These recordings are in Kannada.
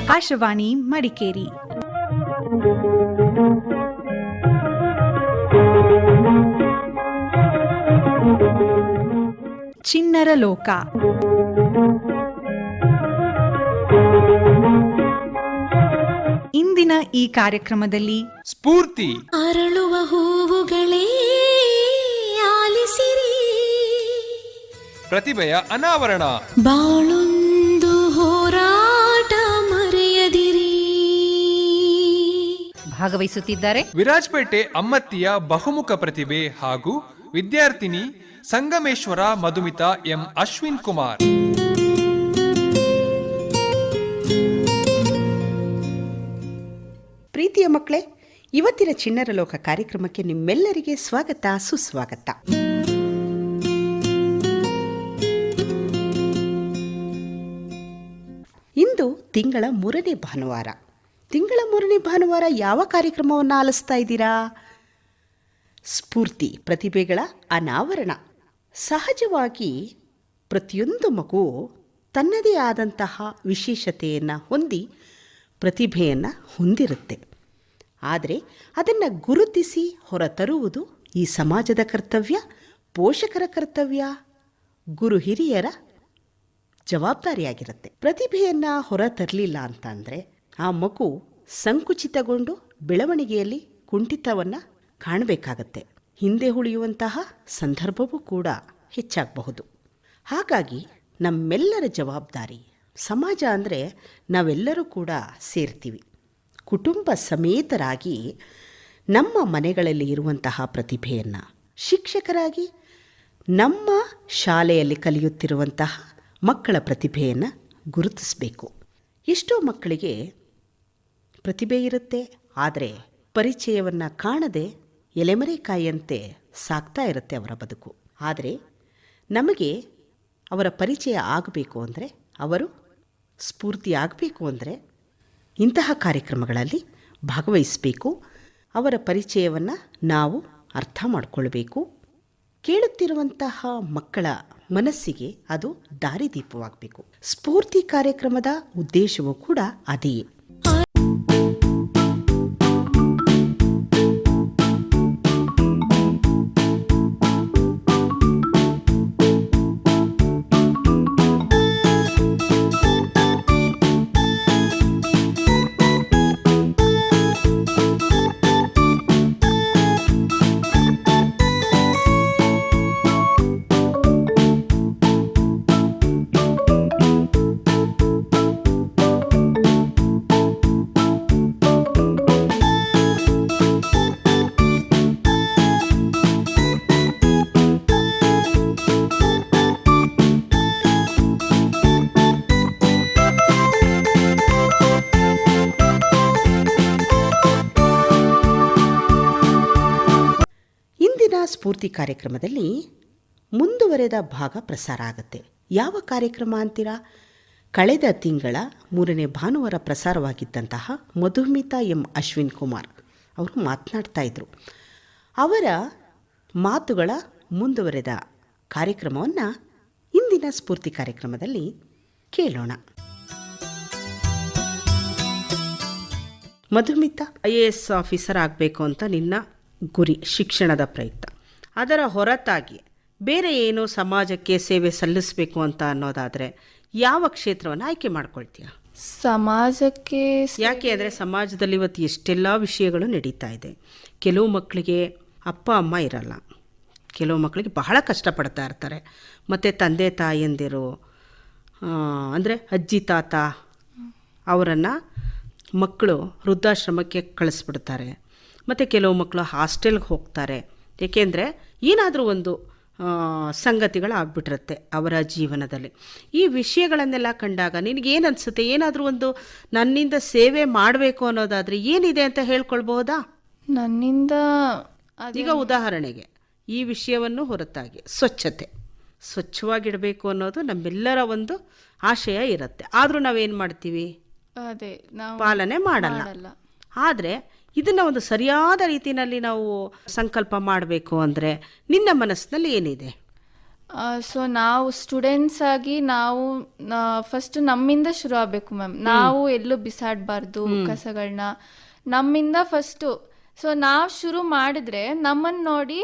ಆಕಾಶವಾಣಿ ಮಡಿಕೇರಿ. ಚಿಣ್ಣರ ಲೋಕ. ಇಂದಿನ ಈ ಕಾರ್ಯಕ್ರಮದಲ್ಲಿ ಸ್ಫೂರ್ತಿ ಅರಳುವ ಹೂವುಗಳೇ ಆಲಿಸಿರಿ, ಪ್ರತಿಭೆಯ ಅನಾವರಣ, ಬಾಳೊಂದು ಹೋರಾಟ ಮರೆಯದಿರಿ. ಭಾಗವಹಿಸುತ್ತಿದ್ದಾರೆ ವಿರಾಜಪೇಟೆ ಅಮ್ಮತ್ತಿಯ ಬಹುಮುಖ ಪ್ರತಿಭೆ ಹಾಗೂ ವಿದ್ಯಾರ್ಥಿನಿ ಸಂಗಮೇಶ್ವರ ಮಧುಮಿತಾ ಎಂ ಅಶ್ವಿನ್ ಕುಮಾರ್. ಪ್ರೀತಿಯ ಮಕ್ಕಳೇ, ಇವತ್ತಿನ ಚಿಣ್ಣರ ಲೋಕ ಕಾರ್ಯಕ್ರಮಕ್ಕೆ ನಿಮ್ಮೆಲ್ಲರಿಗೆ ಸ್ವಾಗತ, ಸುಸ್ವಾಗತ. ಇಂದು ತಿಂಗಳ 3ನೇ ಭಾನುವಾರ. ತಿಂಗಳ 3ನೇ ಭಾನುವಾರ ಯಾವ ಕಾರ್ಯಕ್ರಮವನ್ನು ಆಲಿಸ್ತಾ ಇದ್ದೀರಾ? ಸ್ಫೂರ್ತಿ, ಪ್ರತಿಭೆಗಳ ಅನಾವರಣ. ಸಹಜವಾಗಿ ಪ್ರತಿಯೊಂದು ಮಗು ತನ್ನದೇ ಆದಂತಹ ವಿಶೇಷತೆಯನ್ನು ಹೊಂದಿ ಪ್ರತಿಭೆಯನ್ನು ಹೊಂದಿರುತ್ತೆ. ಆದರೆ ಅದನ್ನು ಗುರುತಿಸಿ ಹೊರತರುವುದು ಈ ಸಮಾಜದ ಕರ್ತವ್ಯ, ಪೋಷಕರ ಕರ್ತವ್ಯ, ಗುರು ಹಿರಿಯರ ಜವಾಬ್ದಾರಿಯಾಗಿರುತ್ತೆ. ಪ್ರತಿಭೆಯನ್ನು ಹೊರತರಲಿಲ್ಲ ಅಂತಂದರೆ ಆ ಮಗು ಸಂಕುಚಿತಗೊಂಡು ಬೆಳವಣಿಗೆಯಲ್ಲಿ ಕುಂಠಿತವನ್ನು ಕಾಣಬೇಕಾಗತ್ತೆ. ಹಿಂದೆ ಉಳಿಯುವಂತಹ ಸಂದರ್ಭವೂ ಕೂಡ ಹೆಚ್ಚಾಗಬಹುದು. ಹಾಗಾಗಿ ನಮ್ಮೆಲ್ಲರ ಜವಾಬ್ದಾರಿ. ಸಮಾಜ ಅಂದರೆ ನಾವೆಲ್ಲರೂ ಕೂಡ ಸೇರ್ತೀವಿ. ಕುಟುಂಬ ಸಮೇತರಾಗಿ ನಮ್ಮ ಮನೆಗಳಲ್ಲಿ ಇರುವಂತಹ ಪ್ರತಿಭೆಯನ್ನು, ಶಿಕ್ಷಕರಾಗಿ ನಮ್ಮ ಶಾಲೆಯಲ್ಲಿ ಕಲಿಯುತ್ತಿರುವಂತಹ ಮಕ್ಕಳ ಪ್ರತಿಭೆಯನ್ನು ಗುರುತಿಸಬೇಕು. ಎಷ್ಟೋ ಮಕ್ಕಳಿಗೆ ಪ್ರತಿಭೆ ಇರುತ್ತೆ, ಆದರೆ ಪರಿಚಯವನ್ನು ಕಾಣದೆ ಎಲೆಮರೆಕಾಯಿಯಂತೆ ಸಾಗ್ತಾ ಇರುತ್ತೆ ಅವರ ಬದುಕು. ಆದರೆ ನಮಗೆ ಅವರ ಪರಿಚಯ ಆಗಬೇಕು ಅಂದರೆ, ಅವರು ಸ್ಫೂರ್ತಿ ಆಗಬೇಕು ಅಂದರೆ ಇಂತಹ ಕಾರ್ಯಕ್ರಮಗಳಲ್ಲಿ ಭಾಗವಹಿಸಬೇಕು. ಅವರ ಪರಿಚಯವನ್ನು ನಾವು ಅರ್ಥ ಮಾಡಿಕೊಳ್ಬೇಕು. ಕೇಳುತ್ತಿರುವಂತಹ ಮಕ್ಕಳ ಮನಸ್ಸಿಗೆ ಅದು ದಾರಿದೀಪವಾಗಬೇಕು. ಸ್ಫೂರ್ತಿ ಕಾರ್ಯಕ್ರಮದ ಉದ್ದೇಶವೂ ಕೂಡ ಅದೇ. ಸ್ಫೂರ್ತಿ ಕಾರ್ಯಕ್ರಮದಲ್ಲಿ ಮುಂದುವರೆದ ಭಾಗ ಪ್ರಸಾರ ಆಗುತ್ತೆ. ಯಾವ ಕಾರ್ಯಕ್ರಮ ಅಂತೀರಾ? ಕಳೆದ ತಿಂಗಳ 3ನೇ ಭಾನುವಾರ ಪ್ರಸಾರವಾಗಿದ್ದಂತಹ ಮಧುಮಿತಾ ಎಂ ಅಶ್ವಿನ್ ಕುಮಾರ್ ಅವರು ಮಾತನಾಡ್ತಾ ಇದ್ರು. ಅವರ ಮಾತುಗಳ ಮುಂದುವರೆದ ಕಾರ್ಯಕ್ರಮವನ್ನು ಇಂದಿನ ಸ್ಫೂರ್ತಿ ಕಾರ್ಯಕ್ರಮದಲ್ಲಿ ಕೇಳೋಣ. ಮಧುಮಿತಾ, IAS ಆಫೀಸರ್ ಆಗಬೇಕು ಅಂತ ನಿನ್ನ ಗುರಿ, ಶಿಕ್ಷಣದ ಪ್ರಯುಕ್ತ. ಅದರ ಹೊರತಾಗಿ ಬೇರೆ ಏನು ಸಮಾಜಕ್ಕೆ ಸೇವೆ ಸಲ್ಲಿಸಬೇಕು ಅಂತ ಅನ್ನೋದಾದರೆ ಯಾವ ಕ್ಷೇತ್ರವನ್ನು ಆಯ್ಕೆ ಮಾಡ್ಕೊಳ್ತೀಯ? ಸಮಾಜಕ್ಕೆ. ಯಾಕೆ ಅಂದರೆ ಸಮಾಜದಲ್ಲಿ ಇವತ್ತು ಎಷ್ಟೆಲ್ಲ ವಿಷಯಗಳು ನಡೀತಾ ಇದೆ. ಕೆಲವು ಮಕ್ಕಳಿಗೆ ಅಪ್ಪ ಅಮ್ಮ ಇರಲ್ಲ, ಕೆಲವು ಮಕ್ಕಳಿಗೆ ಬಹಳ ಕಷ್ಟಪಡ್ತಾ ಇರ್ತಾರೆ. ಮತ್ತು ತಂದೆ ತಾಯಿಯಂದಿರು ಅಂದರೆ ಅಜ್ಜಿ ತಾತ ಅವರನ್ನು ಮಕ್ಕಳು ವೃದ್ಧಾಶ್ರಮಕ್ಕೆ ಕಳಿಸ್ಬಿಡ್ತಾರೆ. ಮತ್ತು ಕೆಲವು ಮಕ್ಕಳು ಹಾಸ್ಟೆಲ್ಗೆ ಹೋಗ್ತಾರೆ. ಏಕೆಂದರೆ ಏನಾದರೂ ಒಂದು ಸಂಗತಿಗಳಾಗ್ಬಿಟ್ಟಿರುತ್ತೆ ಅವರ ಜೀವನದಲ್ಲಿ. ಈ ವಿಷಯಗಳನ್ನೆಲ್ಲ ಕಂಡಾಗ ನಿನಗೇನು ಅನಿಸುತ್ತೆ? ಏನಾದರೂ ಒಂದು ನನ್ನಿಂದ ಸೇವೆ ಮಾಡಬೇಕು ಅನ್ನೋದಾದರೆ ಏನಿದೆ ಅಂತ ಹೇಳ್ಕೊಳ್ಬಹುದಾ? ನನ್ನಿಂದ ಈಗ ಉದಾಹರಣೆಗೆ ಈ ವಿಷಯವನ್ನು ಹೊರತಾಗಿ ಸ್ವಚ್ಛವಾಗಿಡಬೇಕು ಅನ್ನೋದು ನಮ್ಮೆಲ್ಲರ ಒಂದು ಆಶಯ ಇರುತ್ತೆ. ಆದರೂ ನಾವೇನು ಮಾಡ್ತೀವಿ? ಪಾಲನೆ ಮಾಡಲ್ಲ. ಆದರೆ ಇದನ್ನು ಒಂದು ಸರಿಯಾದ ರೀತಿಯಲ್ಲಿ ನಾವು ಸಂಕಲ್ಪ ಮಾಡಬೇಕು ಅಂದರೆ ನಿನ್ನ ಮನಸ್ಸಿನಲ್ಲಿ ಏನಿದೆ? ಸೊ ನಾವು ಸ್ಟೂಡೆಂಟ್ಸ್ ಆಗಿ ನಾವು ಫಸ್ಟ್ ನಮ್ಮಿಂದ ಶುರು ಆಗಬೇಕು ಮ್ಯಾಮ್. ನಾವು ಎಲ್ಲೂ ಬಿಸಾಡಬಾರ್ದು ಕಸಗಳನ್ನ, ನಮ್ಮಿಂದ ಫಸ್ಟು. ಸೊ ನಾವು ಶುರು ಮಾಡಿದ್ರೆ ನಮ್ಮನ್ನು ನೋಡಿ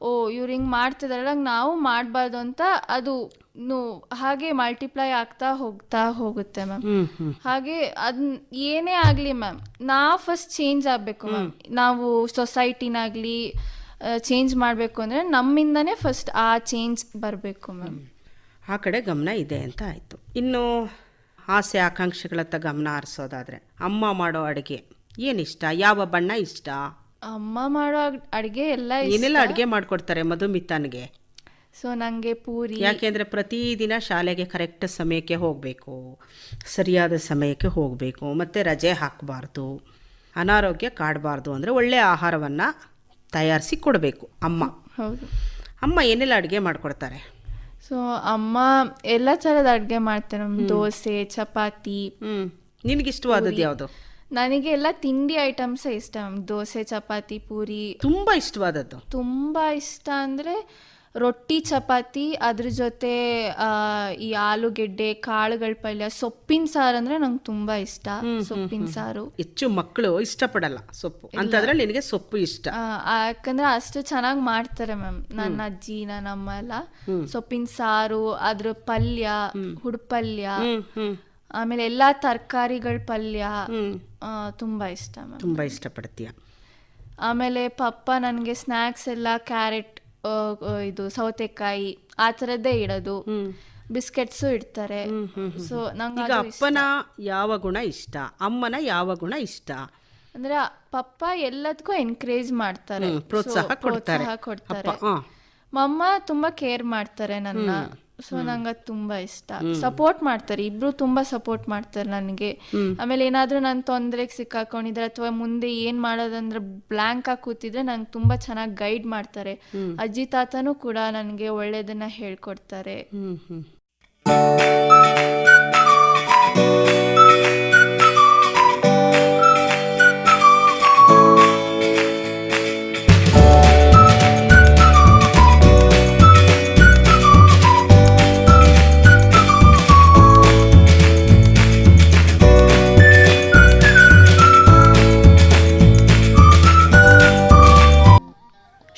ಓ ಇವ್ರು ಹಿಂಗೆ ಮಾಡ್ತಿದಾರಲ್ಲ ನಾವು ಮಾಡಬಾರ್ದು ಅಂತ ಅದು ಹಾಗೆ ಮಲ್ಟಿಪ್ಲೈ ಆಗ್ತಾ ಹೋಗುತ್ತೆ ಮ್ಯಾಮ್. ಹಾಗೆ ಅದನ್ನ ಏನೇ ಆಗಲಿ ಮ್ಯಾಮ್, ನಾವು ಫಸ್ಟ್ ಚೇಂಜ್ ಆಗಬೇಕು ಮ್ಯಾಮ್. ನಾವು ಸೊಸೈಟಿನಾಗಲಿ ಚೇಂಜ್ ಮಾಡಬೇಕು ಅಂದರೆ ನಮ್ಮಿಂದನೇ ಫಸ್ಟ್ ಆ ಚೇಂಜ್ ಬರಬೇಕು ಮ್ಯಾಮ್. ಆ ಕಡೆ ಗಮನ ಇದೆ ಅಂತ ಆಯಿತು. ಇನ್ನು ಆಸೆ ಆಕಾಂಕ್ಷೆಗಳತ್ತ ಗಮನ ಹರಿಸೋದಾದರೆ, ಅಮ್ಮ ಮಾಡೋ ಅಡುಗೆ ಏನಿಷ್ಟ? ಯಾವ ಬಣ್ಣ ಇಷ್ಟ? ಅಮ್ಮ ಮಾಡೋ ಅಡುಗೆ ಏನೆಲ್ಲ ಅಡುಗೆ ಮಾಡಿಕೊಡ್ತಾರೆ ಮಧುಮಿತಾನ್ಗೆ? ಸೊ ನನಗೆ ಪೂರಿ. ಯಾಕೆಂದರೆ ಪ್ರತಿದಿನ ಶಾಲೆಗೆ ಕರೆಕ್ಟ್ ಸಮಯಕ್ಕೆ ಹೋಗಬೇಕು, ಸರಿಯಾದ ಸಮಯಕ್ಕೆ ಹೋಗಬೇಕು, ಮತ್ತು ರಜೆ ಹಾಕಬಾರ್ದು, ಅನಾರೋಗ್ಯ ಕಾಡಬಾರ್ದು ಅಂದರೆ ಒಳ್ಳೆಯ ಆಹಾರವನ್ನು ತಯಾರಿಸಿ ಕೊಡಬೇಕು ಅಮ್ಮ. ಹೌದು. ಅಮ್ಮ ಏನೆಲ್ಲ ಅಡುಗೆ ಮಾಡಿಕೊಡ್ತಾರೆ? ಸೊ ಅಮ್ಮ ಎಲ್ಲ ಥರದ ಅಡುಗೆ ಮಾಡ್ತಾರೆ ಮ್ಯಾಮ್. ದೋಸೆ, ಚಪಾತಿ. ನಿನಗಿಷ್ಟವಾದದ್ದು ಯಾವುದು? ನನಗೆ ಎಲ್ಲ ತಿಂಡಿ ಐಟಮ್ಸೇ ಇಷ್ಟ ಮ್ಯಾಮ್. ದೋಸೆ, ಚಪಾತಿ, ಪೂರಿ. ತುಂಬ ಇಷ್ಟವಾದದ್ದು? ತುಂಬ ಇಷ್ಟ ಅಂದರೆ ರೊಟ್ಟಿ, ಚಪಾತಿ, ಅದ್ರ ಜೊತೆ ಈ ಆಲೂಗೆಡ್ಡೆ, ಕಾಳುಗಳ ಪಲ್ಯ, ಸೊಪ್ಪಿನ ಸಾರು ಅಂದರೆ ನಂಗೆ ತುಂಬ ಇಷ್ಟ. ಸೊಪ್ಪಿನ ಸಾರು ಹೆಚ್ಚು ಮಕ್ಕಳು ಇಷ್ಟಪಡಲ್ಲ ಸೊಪ್ಪು ಅಂತಂದ್ರೆ ನಿನಗೆ ಸೊಪ್ಪು ಇಷ್ಟ? ಯಾಕಂದ್ರೆ ಅಷ್ಟು ಚೆನ್ನಾಗಿ ಮಾಡ್ತಾರೆ ಮ್ಯಾಮ್ ನನ್ನ ಅಜ್ಜಿ, ನನ್ನ ಅಮ್ಮ ಎಲ್ಲ. ಸೊಪ್ಪಿನ ಸಾರು, ಅದ್ರ ಪಲ್ಯ, ಹುಡುಪಲ್ಯ, ಆಮೇಲೆ ಎಲ್ಲ ತರಕಾರಿಗಳ ಪಲ್ಯ ತುಂಬ ಇಷ್ಟ ಮ್ಯಾಮ್. ತುಂಬ ಇಷ್ಟಪಡ್ತೀಯ? ಆಮೇಲೆ ಪಪ್ಪ ನನಗೆ ಸ್ನ್ಯಾಕ್ಸ್ ಎಲ್ಲ ಕ್ಯಾರೆಟ್, ಇದು ಸೌತೆಕಾಯಿ ಆ ಥರದ್ದೇ ಇಡೋದು. ಬಿಸ್ಕೆಟ್ಸು ಇಡ್ತಾರೆ. ಸೊ ನಂಗೆ ಈಗ ಅಪ್ಪನ ಯಾವ ಗುಣ ಇಷ್ಟ, ಅಮ್ಮನ ಯಾವ ಗುಣ ಇಷ್ಟ? ಅಂದ್ರೆ ಪಪ್ಪ ಎಲ್ಲದಕ್ಕೂ ಎನ್ಕರೇಜ್ ಮಾಡ್ತಾರೆ, ಪ್ರೋತ್ಸಾಹ ಕೊಡ್ತಾರೆ. ಮಮ್ಮ ತುಂಬಾ ಕೇರ್ ಮಾಡ್ತಾರೆ ನನ್ನ. ಸೊ ನಂಗೆ ಅದು ತುಂಬಾ ಇಷ್ಟ. ಸಪೋರ್ಟ್ ಮಾಡ್ತಾರೆ, ಇಬ್ರು ತುಂಬಾ ಸಪೋರ್ಟ್ ಮಾಡ್ತಾರೆ ನನಗೆ. ಆಮೇಲೆ ಏನಾದ್ರೂ ನಾನು ತೊಂದರೆಗೆ ಸಿಕ್ಕಾಕೊಂಡಿದ್ರೆ ಅಥವಾ ಮುಂದೆ ಏನ್ ಮಾಡೋದಂದ್ರೆ ಬ್ಲಾಂಕ್ ಆಗಿ ಕೂತಿದ್ರೆ ನಂಗೆ ತುಂಬಾ ಚೆನ್ನಾಗಿ ಗೈಡ್ ಮಾಡ್ತಾರೆ. ಅಜ್ಜಿ ತಾತನೂ ಕೂಡ ನನಗೆ ಒಳ್ಳೇದನ್ನ ಹೇಳ್ಕೊಡ್ತಾರೆ.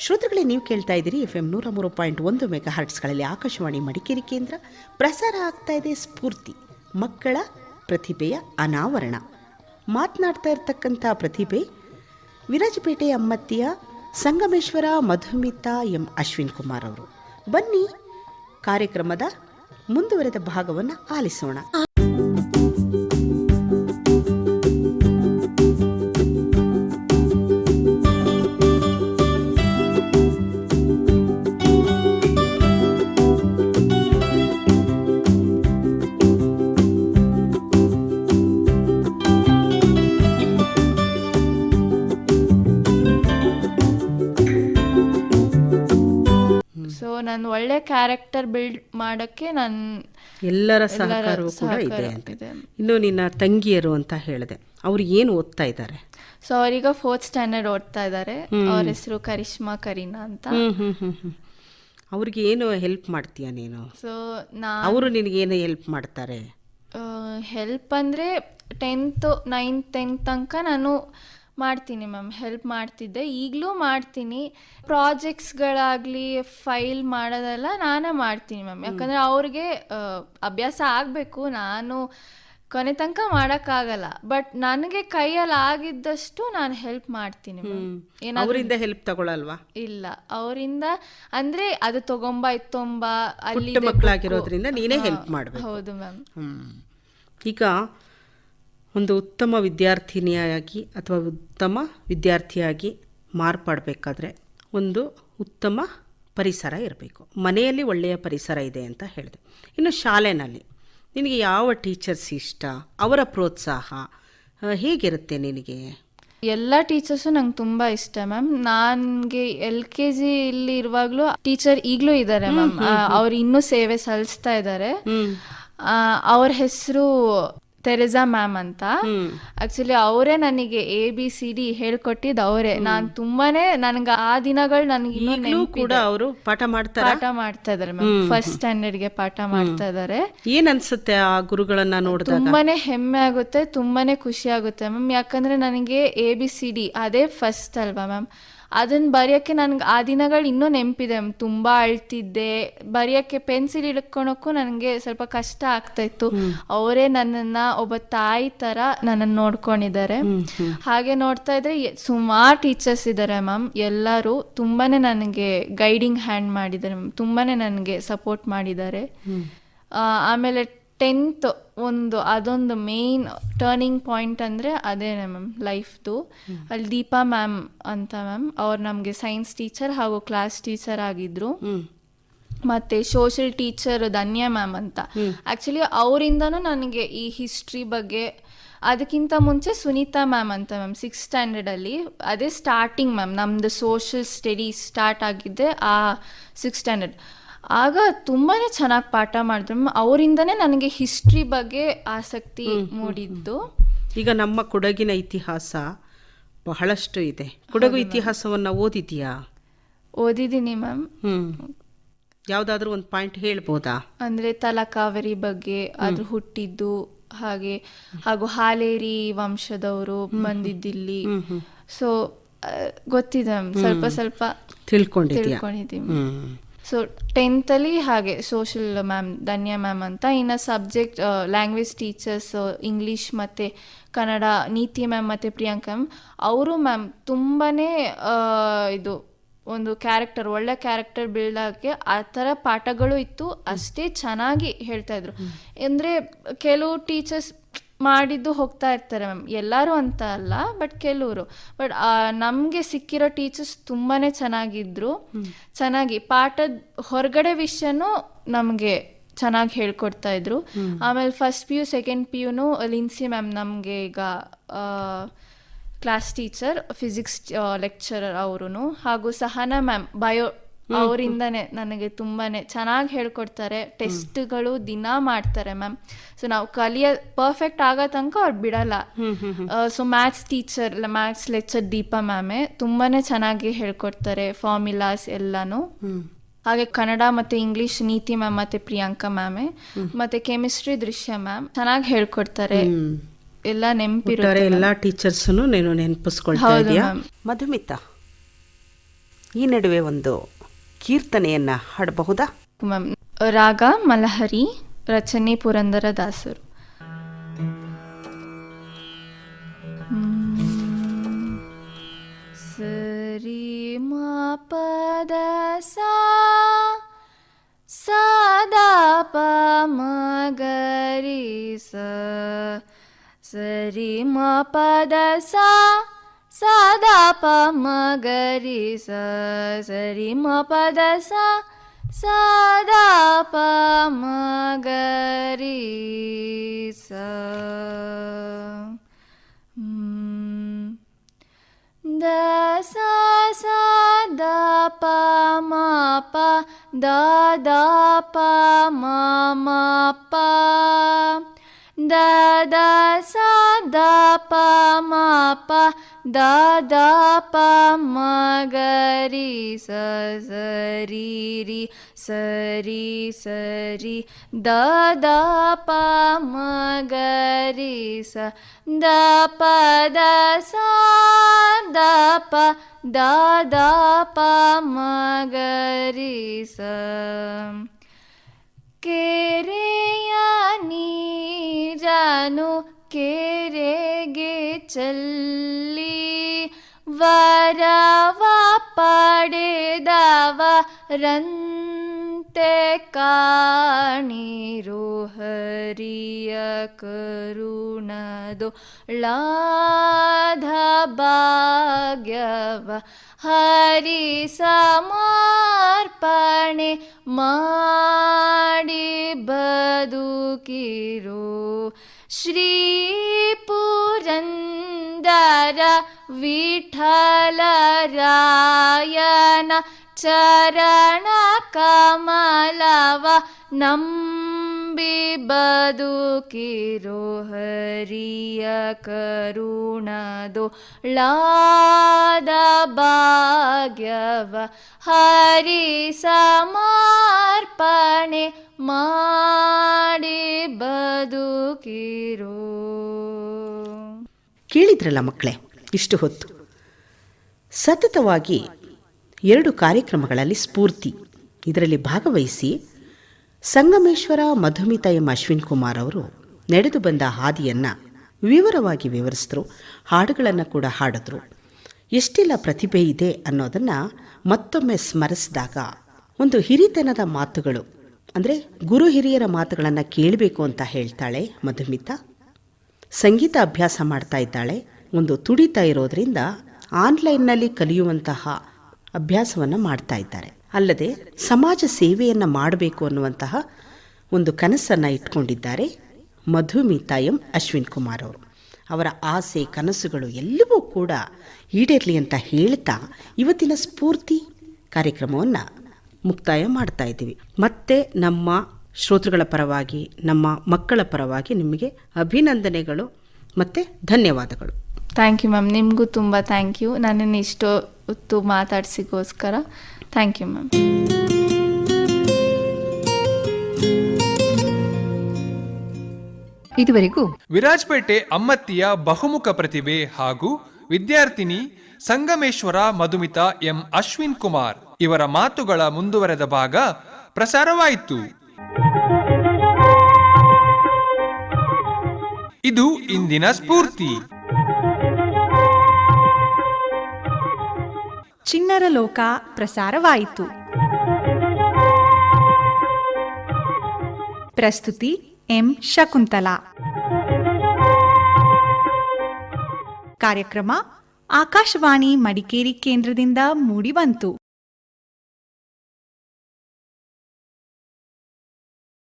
ಶ್ರೋತೃಗಳೇ, ನೀವು ಕೇಳ್ತಾ ಇದ್ದೀರಿ FM 103.1 ಮೆಗಾ ಹರ್ಟ್ಸ್ಗಳಲ್ಲಿ ಆಕಾಶವಾಣಿ ಮಡಿಕೇರಿ ಕೇಂದ್ರ. ಪ್ರಸಾರ ಆಗ್ತಾ ಇದೆ ಸ್ಫೂರ್ತಿ, ಮಕ್ಕಳ ಪ್ರತಿಭೆಯ ಅನಾವರಣ. ಮಾತನಾಡ್ತಾ ಇರ್ತಕ್ಕಂಥ ಪ್ರತಿಭೆ ವಿರಾಜಪೇಟೆ ಅಮ್ಮತ್ತಿಯ ಸಂಗಮೇಶ್ವರ ಮಧುಮಿತಾ ಎಂ ಅಶ್ವಿನ್ ಕುಮಾರ್ ಅವರು. ಬನ್ನಿ ಕಾರ್ಯಕ್ರಮದ ಮುಂದುವರೆದ ಭಾಗವನ್ನು ಆಲಿಸೋಣ. ನಾನು ಒಳ್ಳೆ ಕ್ಯಾರೆಕ್ಟರ್ ಬಿಲ್ಡ್ ಮಾಡೋಕ್ಕೆ ನಾನು ಎಲ್ಲರ ಸಹಕಾರವೂ ಕೂಡ ಇದೆ ಅಂತ. ಇನ್ನು ನಿನ್ನ ತಂಗಿಯರು ಅಂತ ಹೇಳಿದೆ, ಅವ್ರು ಏನು ಓದ್ತಾ ಇದ್ದಾರೆ? ಸೊ ಅವರೀಗ 4th ಸ್ಟ್ಯಾಂಡರ್ಡ್ ಓದ್ತಾ ಇದ್ದಾರೆ. ಅವ್ರ ಹೆಸರು ಕರಿಷ್ಮಾ ಕರೀನಾ ಅಂತ. ಅವ್ರಿಗೆ ಏನು ಹೆಲ್ಪ್ ಮಾಡ್ತೀಯ ನೀನು? ಸೊ ಅವರು ನಿನಗೇನು ಹೆಲ್ಪ್ ಮಾಡ್ತಾರೆ? ಹೆಲ್ಪ್ ಅಂದರೆ 10th 9th 10th ತನಕ ನಾನು ಮಾಡ್ತೀನಿ ಮ್ಯಾಮ್, ಹೆಲ್ಪ್ ಮಾಡ್ತಿದ್ದೆ, ಈಗಲೂ ಮಾಡ್ತೀನಿ. ಪ್ರಾಜೆಕ್ಟ್ಸ್ಗಳಾಗಲಿ ಫೈಲ್ ಮಾಡೋದೆಲ್ಲ ನಾನೇ ಮಾಡ್ತೀನಿ ಮ್ಯಾಮ್. ಯಾಕಂದರೆ ಅವ್ರಿಗೆ ಅಭ್ಯಾಸ ಆಗಬೇಕು, ನಾನು ಕೊನೆ ತನಕ ಮಾಡೋಕ್ಕಾಗಲ್ಲ. ಬಟ್ ನನಗೆ ಕೈಯಲ್ಲಿ ಆಗಿದ್ದಷ್ಟು ನಾನು ಹೆಲ್ಪ್ ಮಾಡ್ತೀನಿ ಮ್ಯಾಮ್. ಅವರಿಂದ ಹೆಲ್ಪ್ ತಗೊಳ್ಳಲ್ವಾ? ಇಲ್ಲ, ಅವರಿಂದ ಅಂದರೆ ಅದು ತಗೊಂಬ ಇತ್ತೊಂಬ ಅಲ್ಲಿ ಮಕ್ಕಳಾಗಿರೋದ್ರಿಂದ ನೀನೇ ಹೆಲ್ಪ್ ಮಾಡಬೇಕು. ಹೌದು ಮ್ಯಾಮ್. ಈಗ ಒಂದು ಉತ್ತಮ ವಿದ್ಯಾರ್ಥಿನಿಯಾಗಿ ಅಥವಾ ಉತ್ತಮ ವಿದ್ಯಾರ್ಥಿಯಾಗಿ ಮಾರ್ಪಾಡಬೇಕಾದ್ರೆ ಒಂದು ಉತ್ತಮ ಪರಿಸರ ಇರಬೇಕು. ಮನೆಯಲ್ಲಿ ಒಳ್ಳೆಯ ಪರಿಸರ ಇದೆ ಅಂತ ಹೇಳಿದೆ. ಇನ್ನು ಶಾಲೆಯಲ್ಲಿ ನಿನಗೆ ಯಾವ ಟೀಚರ್ಸ್ ಇಷ್ಟ? ಅವರ ಪ್ರೋತ್ಸಾಹ ಹೇಗಿರುತ್ತೆ ನಿನಗೆ? ಎಲ್ಲ ಟೀಚರ್ಸು ನಂಗೆ ತುಂಬ ಇಷ್ಟ ಮ್ಯಾಮ್. ನನಗೆ LKG ಇಲ್ಲಿ ಇರುವಾಗಲೂ ಟೀಚರ್ ಈಗಲೂ ಇದ್ದಾರೆ ಮ್ಯಾಮ್. ಅವ್ರು ಇನ್ನೂ ಸೇವೆ ಸಲ್ಲಿಸ್ತಾ ಇದ್ದಾರೆ. ಅವ್ರ ಹೆಸರು ತೆರೆಸಾ ಮ್ಯಾಮ್ ಅಂತ. ಆಕ್ಚುಲಿ ಅವರೇ ನನಗೆ ABCD ಹೇಳ್ಕೊಟ್ಟಿದ್ದು ಅವರೇ. ನಾನು ತುಂಬಾನೇ ನನಗೆ ಆ ದಿನಗಳು ನನಗೆ ಕೂಡ ಅವರು ಪಾಠ ಮಾಡ್ತಾ ಇದಾರೆ ಮ್ಯಾಮ್. ಫಸ್ಟ್ ಸ್ಟ್ಯಾಂಡರ್ಡ್ಗೆ ಪಾಠ ಮಾಡ್ತಾ ಇದಾರೆ. ಏನ್ ಅನ್ಸುತ್ತೆ ಆ ಗುರುಗಳನ್ನ ನೋಡಿದಾಗ? ತುಂಬಾನೇ ಹೆಮ್ಮೆ ಆಗುತ್ತೆ, ತುಂಬಾನೇ ಖುಷಿ ಆಗುತ್ತೆ ಮ್ಯಾಮ್. ಯಾಕಂದ್ರೆ ನನಗೆ ABCD ಅದೇ ಫಸ್ಟ್ ಅಲ್ವಾ ಮ್ಯಾಮ್. ಅದನ್ನ ಬರೆಯೋಕ್ಕೆ ನನಗೆ ಆ ದಿನಗಳು ಇನ್ನೂ ನೆನಪಿದೆ. ತುಂಬ ಅಳ್ತಿದ್ದೆ, ಬರೆಯೋಕ್ಕೆ ಪೆನ್ಸಿಲ್ ಹಿಡ್ಕೊಳಕ್ಕೂ ನನಗೆ ಸ್ವಲ್ಪ ಕಷ್ಟ ಆಗ್ತಾ ಇತ್ತು. ಅವರೇ ನನ್ನನ್ನು ಒಬ್ಬ ತಾಯಿ ಥರ ನನ್ನನ್ನು ನೋಡ್ಕೊಂಡಿದ್ದಾರೆ. ಹಾಗೆ ನೋಡ್ತಾ ಇದ್ರೆ ಸುಮಾರು ಟೀಚರ್ಸ್ ಇದ್ದಾರೆ ಮ್ಯಾಮ್. ಎಲ್ಲರೂ ತುಂಬಾ ನನಗೆ ಗೈಡಿಂಗ್ ಹ್ಯಾಂಡ್ ಮಾಡಿದ್ದಾರೆ ಮ್ಯಾಮ್. ತುಂಬಾ ನನಗೆ ಸಪೋರ್ಟ್ ಮಾಡಿದ್ದಾರೆ. ಆಮೇಲೆ 10th ಅದೊಂದು ಮೇನ್ ಟರ್ನಿಂಗ್ ಪಾಯಿಂಟ್ ಅಂದರೆ ಅದೇ ಮ್ಯಾಮ್ ಲೈಫ್ದು. ಅಲ್ಲಿ ದೀಪಾ ಮ್ಯಾಮ್ ಅಂತ ಮ್ಯಾಮ್, ಅವ್ರು ನಮಗೆ ಸೈನ್ಸ್ ಟೀಚರ್ ಹಾಗೂ ಕ್ಲಾಸ್ ಟೀಚರ್ ಆಗಿದ್ರು. ಮತ್ತು ಸೋಷಿಯಲ್ ಟೀಚರ್ ಧನ್ಯ ಮ್ಯಾಮ್ ಅಂತ. ಆ್ಯಕ್ಚುಲಿ ಅವರಿಂದನೂ ನನಗೆ ಈ ಹಿಸ್ಟ್ರಿ ಬಗ್ಗೆ, ಅದಕ್ಕಿಂತ ಮುಂಚೆ ಸುನೀತಾ ಮ್ಯಾಮ್ ಅಂತ ಮ್ಯಾಮ್ 6th ಸ್ಟ್ಯಾಂಡರ್ಡಲ್ಲಿ, ಅದೇ ಸ್ಟಾರ್ಟಿಂಗ್ ಮ್ಯಾಮ್ ನಮ್ಮದು ಸೋಷಿಯಲ್ ಸ್ಟಡೀಸ್ ಸ್ಟಾರ್ಟ್ ಆಗಿದ್ದೆ ಆ 6th ಸ್ಟ್ಯಾಂಡರ್ಡ್. ಆಗ ತುಂಬಾ ಚೆನ್ನಾಗಿ ಪಾಠ ಮಾಡಿದ್ರು ಮ್ಯಾಮ್. ಅವರಿಂದನೇ ನನಗೆ ಹಿಸ್ಟ್ರಿ ಬಗ್ಗೆ ಆಸಕ್ತಿ ಮೂಡಿದ್ದು. ಈಗ ನಮ್ಮ ಕೊಡಗಿನ ಇತಿಹಾಸ ಬಹಳಷ್ಟು ಇದೆ. ಕೊಡಗು ಇತಿಹಾಸವನ್ನು ಓದಿದ್ಯಾ? ಓದಿದ್ದೀನಿ ಮ್ಯಾಮ್. ಯಾವುದಾದ್ರೂ ಒಂದು ಪಾಯಿಂಟ್ ಹೇಳ್ಬೋದಾ? ಅಂದರೆ ತಲಕಾವೇರಿ ಬಗ್ಗೆ, ಅದ್ರ ಹುಟ್ಟಿದ್ದು, ಹಾಗೂ ಹಾಲೇರಿ ವಂಶದವರು ಬಂದಿದ್ದಿಲ್ಲಿ. ಸೊ ಗೊತ್ತಿದೆ ಮ್ಯಾಮ್, ಸ್ವಲ್ಪ ತಿಳ್ಕೊಂಡಿದ್ದೀವಿ. ಸೊ 10th ಹಾಗೆ ಸೋಷಿಯಲ್ ಮ್ಯಾಮ್ ಧನ್ಯ ಮ್ಯಾಮ್ ಅಂತ. ಇನ್ನು ಸಬ್ಜೆಕ್ಟ್ ಲ್ಯಾಂಗ್ವೇಜ್ ಟೀಚರ್ಸ್ ಇಂಗ್ಲೀಷ್ ಮತ್ತು ಕನ್ನಡ ನೀತಿ ಮ್ಯಾಮ್ ಮತ್ತು ಪ್ರಿಯಾಂಕಾ ಮ್ಯಾಮ್. ಅವರು ಮ್ಯಾಮ್ ತುಂಬಾ ಇದು ಒಂದು ಕ್ಯಾರೆಕ್ಟರ್, ಒಳ್ಳೆ ಕ್ಯಾರೆಕ್ಟರ್ ಬಿಲ್ಡ್ ಆಗೋಕ್ಕೆ ಆ ಥರ ಪಾಠಗಳು ಇತ್ತು. ಅಷ್ಟೇ ಚೆನ್ನಾಗಿ ಹೇಳ್ತಾಯಿದ್ರು. ಅಂದರೆ ಕೆಲವು ಟೀಚರ್ಸ್ ಮಾಡಿದ್ದು ಹೋಗ್ತಾ ಇರ್ತಾರೆ ಮ್ಯಾಮ್, ಎಲ್ಲರೂ ಅಂತ ಅಲ್ಲ, ಬಟ್ ಕೆಲವರು. ಬಟ್ ನಮಗೆ ಸಿಕ್ಕಿರೋ ಟೀಚರ್ಸ್ ತುಂಬಾ ಚೆನ್ನಾಗಿದ್ರು. ಚೆನ್ನಾಗಿ ಪಾಠದ ಹೊರಗಡೆ ವಿಷಯನೂ ನಮಗೆ ಚೆನ್ನಾಗಿ ಹೇಳ್ಕೊಡ್ತಾ ಇದ್ರು. ಆಮೇಲೆ ಫಸ್ಟ್ PU ಸೆಕೆಂಡ್ PUನೂ ಲಿನ್ಸಿ ಮ್ಯಾಮ್ ನಮಗೆ ಈಗ ಕ್ಲಾಸ್ ಟೀಚರ್, ಫಿಸಿಕ್ಸ್ ಲೆಕ್ಚರರ್ ಅವರು. ಹಾಗೂ ಸಹನಾ ಮ್ಯಾಮ್ ಬಯೋ, ಅವರಿಂದನೇ ನನಗೆ ತುಂಬಾ ಚೆನ್ನಾಗಿ ಹೇಳ್ಕೊಡ್ತಾರೆ. ಟೆಸ್ಟ್ಗಳು ದಿನ ಮಾಡ್ತಾರೆ ಮ್ಯಾಮ್. ಸೊ ನಾವು ಪರ್ಫೆಕ್ಟ್ ಆಗೋ ತನಕ ಅವ್ರು ಬಿಡಲ್ಲ. So maths teacher, maths lecturer Deepa ಮ್ಯಾಮೇ ತುಂಬಾ ಚೆನ್ನಾಗಿ ಹೇಳ್ಕೊಡ್ತಾರೆ, ಫಾರ್ಮುಲಾಸ್ ಎಲ್ಲಾನು. ಹಾಗೆ ಕನ್ನಡ ಮತ್ತು ಇಂಗ್ಲೀಷ್ ನೀತಿ ಮ್ಯಾಮ್ ಮತ್ತು ಪ್ರಿಯಾಂಕಾ ಮ್ಯಾಮೇ. ಮತ್ತು ಕೆಮಿಸ್ಟ್ರಿ ದೃಶ್ಯ ಮ್ಯಾಮ್ ಚೆನ್ನಾಗಿ ಹೇಳ್ಕೊಡ್ತಾರೆ. ಎಲ್ಲ ನೆನಪಿರುತ್ತೆ. ಎಲ್ಲ ಟೀಚರ್ಸನ್ನು ನೀನು ನೆನಪಿಸ್ಕೊಳ್ತಾ ಇದೀಯಾ? ಮಧುಮಿತಾ, ಈ ನಡುವೆ ಒಂದು ಕೀರ್ತನೆಯನ್ನ ಹಾಡಬಹುದಾ ಮ್ಯಾಮ್? ರಾಗ ಮಲಹರಿ, ರಚನೆ ಪುರಂದರದಾಸರು. ಸರಿ ಮ ಪದ ಸದಾ ಪ ಮಗರಿ ಸರಿ ಮ ಪದ ಸದಾ ಪ ಮಗರಿ ಸರಿ ಮ ಪದ ಸದಾ ಪ ಮಗರಿ ದ ದ ಪ ಮ ಪ ದ ದ ಪ ಮ ಮ ಪ ದ ದ ಸ ದ ಪ ಮ ಪ ದ ದ ಪ ಮ ಗರಿ ಸರಿ ರಿ ಸರಿ ಸರಿ ದ ದ ಪ ಮ ಗರಿ ದ ಪ ದ ಸ ದ ಪ ದ ದ ಪ ಮ ಗರಿ ಕೆರೆಯ ನೀರನು ಕೆರೆಗೆ ಚೆಲ್ಲಿ ವರವ ಪಡೆದವರಂತೆ ಕಾಣಿರು ಹರಿಯ ಕರುಣದೊಳಾಧ ಭಾಗ್ಯವ ಹರಿ ಸಮರ್ಪಣೆ ಮಾಡಿ ಬದುಕಿರೋ ಶ್ರೀ ಪುರಂದರ ವಿಠಲರಾಯನ ಚರಣ ಕಮಲವ ನಂಬಿದವರಿಗೆ ಬದುಕಿರೋ ಹರಿಯ ಕರುಣದೊಳಾದ ಭಾಗ್ಯವ ಹರಿ ಸಮರ್ಪಣೆ ಮಾಡಿ ಬದುಕಿರೋ. ಕೇಳಿದ್ರಲ್ಲ ಮಕ್ಕಳೇ, ಇಷ್ಟು ಹೊತ್ತು ಸತತವಾಗಿ 2 ಕಾರ್ಯಕ್ರಮಗಳಲ್ಲಿ ಸ್ಫೂರ್ತಿ ಇದರಲ್ಲಿ ಭಾಗವಹಿಸಿ ಸಂಗಮೇಶ್ವರ ಮಧುಮಿತಾ ಎಂ ಅಶ್ವಿನ್ ಕುಮಾರ್ ಅವರು ನಡೆದು ಬಂದ ಹಾದಿಯನ್ನು ವಿವರವಾಗಿ ವಿವರಿಸಿದ್ರು. ಹಾಡುಗಳನ್ನು ಕೂಡ ಹಾಡಿದ್ರು. ಎಷ್ಟೆಲ್ಲ ಪ್ರತಿಭೆ ಇದೆ ಅನ್ನೋದನ್ನು ಮತ್ತೊಮ್ಮೆ ಸ್ಮರಿಸಿದಾಗ ಒಂದು ಹಿರಿತನದ ಮಾತುಗಳು, ಅಂದರೆ ಗುರು ಹಿರಿಯರ ಮಾತುಗಳನ್ನು ಕೇಳಬೇಕು ಅಂತ ಹೇಳ್ತಾಳೆ ಮಧುಮಿತಾ. ಸಂಗೀತ ಅಭ್ಯಾಸ ಮಾಡ್ತಾ ಇದ್ದಾಳೆ. ಒಂದು ತುಡಿತಾ ಇರೋದ್ರಿಂದ ಆನ್ಲೈನ್ನಲ್ಲಿ ಕಲಿಯುವಂತಹ ಅಭ್ಯಾಸವನ್ನು ಮಾಡ್ತಾ ಇದ್ದಾರೆ. ಅಲ್ಲದೆ ಸಮಾಜ ಸೇವೆಯನ್ನು ಮಾಡಬೇಕು ಅನ್ನುವಂತಹ ಒಂದು ಕನಸನ್ನು ಇಟ್ಕೊಂಡಿದ್ದಾರೆ ಮಧುಮಿತಾ ಎಂ ಅಶ್ವಿನ್ ಕುಮಾರ್ ಅವರು. ಅವರ ಆಸೆ ಕನಸುಗಳು ಎಲ್ಲವೂ ಕೂಡ ಈಡೇರಲಿ ಅಂತ ಹೇಳ್ತಾ ಇವತ್ತಿನ ಸ್ಫೂರ್ತಿ ಕಾರ್ಯಕ್ರಮವನ್ನು ಮುಕ್ತಾಯ ಮಾಡ್ತಾ ಇದ್ದೀವಿ. ಮತ್ತೆ ನಮ್ಮ ಶ್ರೋತೃಗಳ ಪರವಾಗಿ, ನಮ್ಮ ಮಕ್ಕಳ ಪರವಾಗಿ ನಿಮಗೆ ಅಭಿನಂದನೆಗಳು ಮತ್ತು ಧನ್ಯವಾದಗಳು. Thank you ma'am. ನಿಮಗೂ ತುಂಬ ಥ್ಯಾಂಕ್ ಯು, ನನ್ನನ್ನು ಇಷ್ಟು ಹೊತ್ತು ಮಾತಾಡ್ಸಿಗೋಸ್ಕರ. Thank you ma'am. ಇದುವರೆಗೂ ವಿರಾಜಪೇಟೆ ಅಮ್ಮತ್ತಿಯ ಬಹುಮುಖ ಪ್ರತಿಭೆ ಹಾಗೂ ವಿದ್ಯಾರ್ಥಿನಿ ಸಂಗಮೇಶ್ವರ ಮಧುಮಿತಾ ಎಂ ಅಶ್ವಿನ್ ಕುಮಾರ್ ಇವರ ಮಾತುಗಳ ಮುಂದುವರೆದ ಭಾಗ ಪ್ರಸಾರವಾಯಿತು. ಇದು ಇಂದಿನ ಸ್ಫೂರ್ತಿ. ಚಿಣ್ಣರ ಲೋಕ ಪ್ರಸಾರವಾಯಿತು. ಪ್ರಸ್ತುತಿ ಎಂ ಶಕುಂತಲಾ. ಕಾರ್ಯಕ್ರಮ ಆಕಾಶವಾಣಿ ಮಡಿಕೇರಿ ಕೇಂದ್ರದಿಂದ ಮೂಡಿಬಂತು.